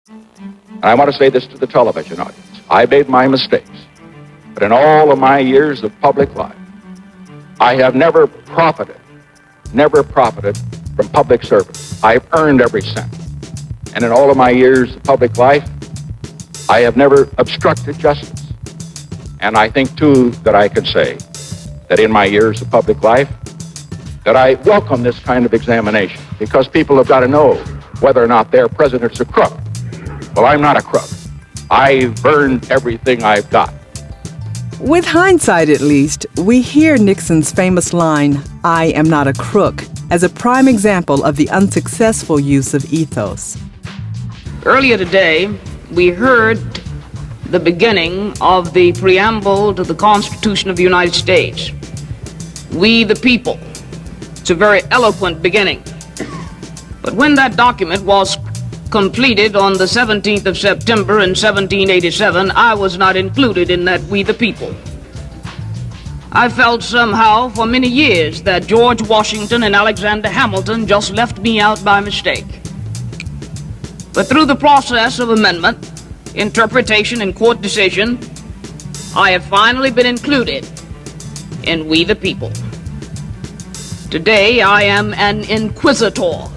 And I want to say this to the television audience. I made my mistakes, but in all of my years of public life, I have never profited from public service. I've earned every cent. And in all of my years of public life, I have never obstructed justice. And I think, too, that I can say that in my years of public life, that I welcome this kind of examination, because people have got to know whether or not their president's a crook. Well, I'm not a crook. I've earned everything I've got. With hindsight, at least, we hear Nixon's famous line, "I am not a crook," as a prime example of the unsuccessful use of ethos. Earlier today, we heard the beginning of the preamble to the Constitution of the United States. We the people. It's a very eloquent beginning. But when that document was completed on the 17th of September in 1787, I was not included in that we the people. I felt somehow for many years that George Washington and Alexander Hamilton just left me out by mistake. But through the process of amendment, interpretation, and court decision, I have finally been included in we the people. Today I am an inquisitor,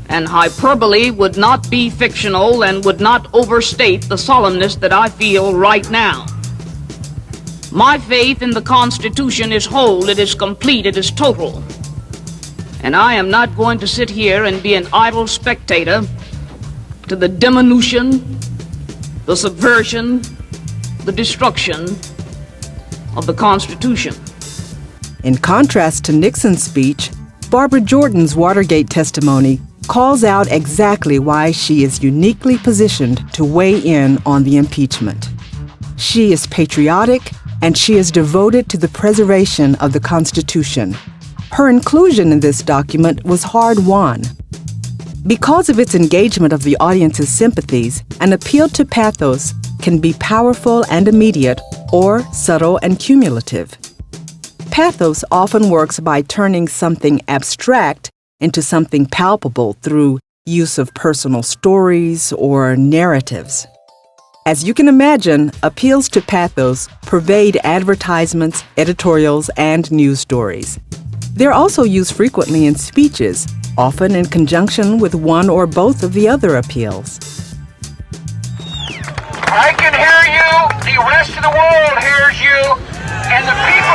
and hyperbole would not be fictional and would not overstate the solemnness that I feel right now. My faith in the Constitution is whole, it is complete, it is total. And I am not going to sit here and be an idle spectator to the diminution, the subversion, the destruction of the Constitution. In contrast to Nixon's speech, Barbara Jordan's Watergate testimony calls out exactly why she is uniquely positioned to weigh in on the impeachment. She is patriotic, and she is devoted to the preservation of the Constitution. Her inclusion in this document was hard-won. Because of its engagement of the audience's sympathies, an appeal to pathos can be powerful and immediate, or subtle and cumulative. Pathos often works by turning something abstract into something palpable through use of personal stories or narratives. As you can imagine, appeals to pathos pervade advertisements, editorials, and news stories. They're also used frequently in speeches, often in conjunction with one or both of the other appeals. I can hear you, the rest of the world hears you, and the people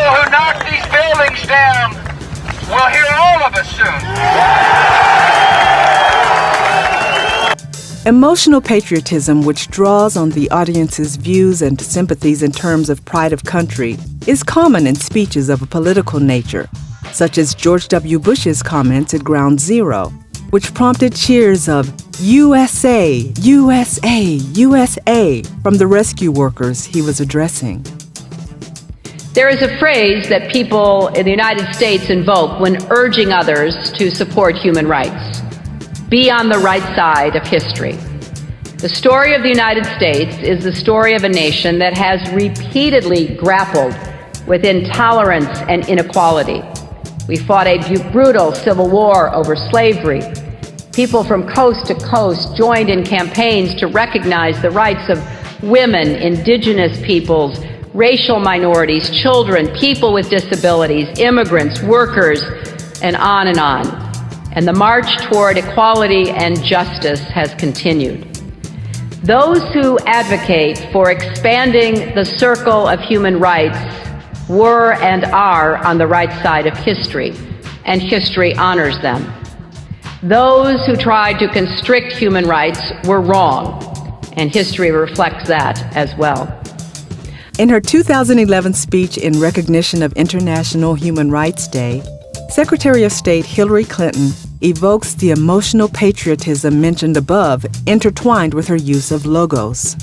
who knock these buildings down will hear all of us soon. Emotional patriotism, which draws on the audience's views and sympathies in terms of pride of country, is common in speeches of a political nature, such as George W. Bush's comments at Ground Zero, which prompted cheers of "USA, USA, USA" from the rescue workers he was addressing. There is a phrase that people in the United States invoke when urging others to support human rights: be on the right side of history. The story of the United States is the story of a nation that has repeatedly grappled with intolerance and inequality. We fought a brutal civil war over slavery. People from coast to coast joined in campaigns to recognize the rights of women, indigenous peoples, racial minorities, children, people with disabilities, immigrants, workers, and on and on. And the march toward equality and justice has continued. Those who advocate for expanding the circle of human rights were and are on the right side of history, and history honors them. Those who tried to constrict human rights were wrong, and history reflects that as well. In her 2011 speech in recognition of International Human Rights Day, Secretary of State Hillary Clinton evokes the emotional patriotism mentioned above, intertwined with her use of logos.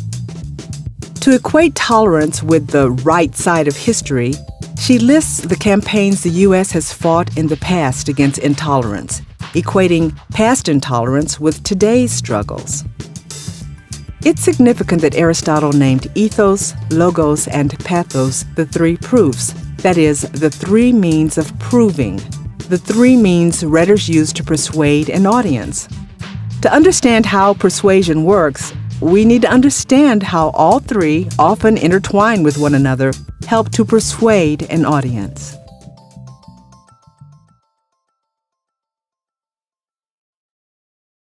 To equate tolerance with the right side of history, she lists the campaigns the U.S. has fought in the past against intolerance, equating past intolerance with today's struggles. It's significant that Aristotle named ethos, logos, and pathos the three proofs, that is, the three means of proving, the three means rhetoric use to persuade an audience. To understand how persuasion works, we need to understand how all three, often intertwined with one another, help to persuade an audience.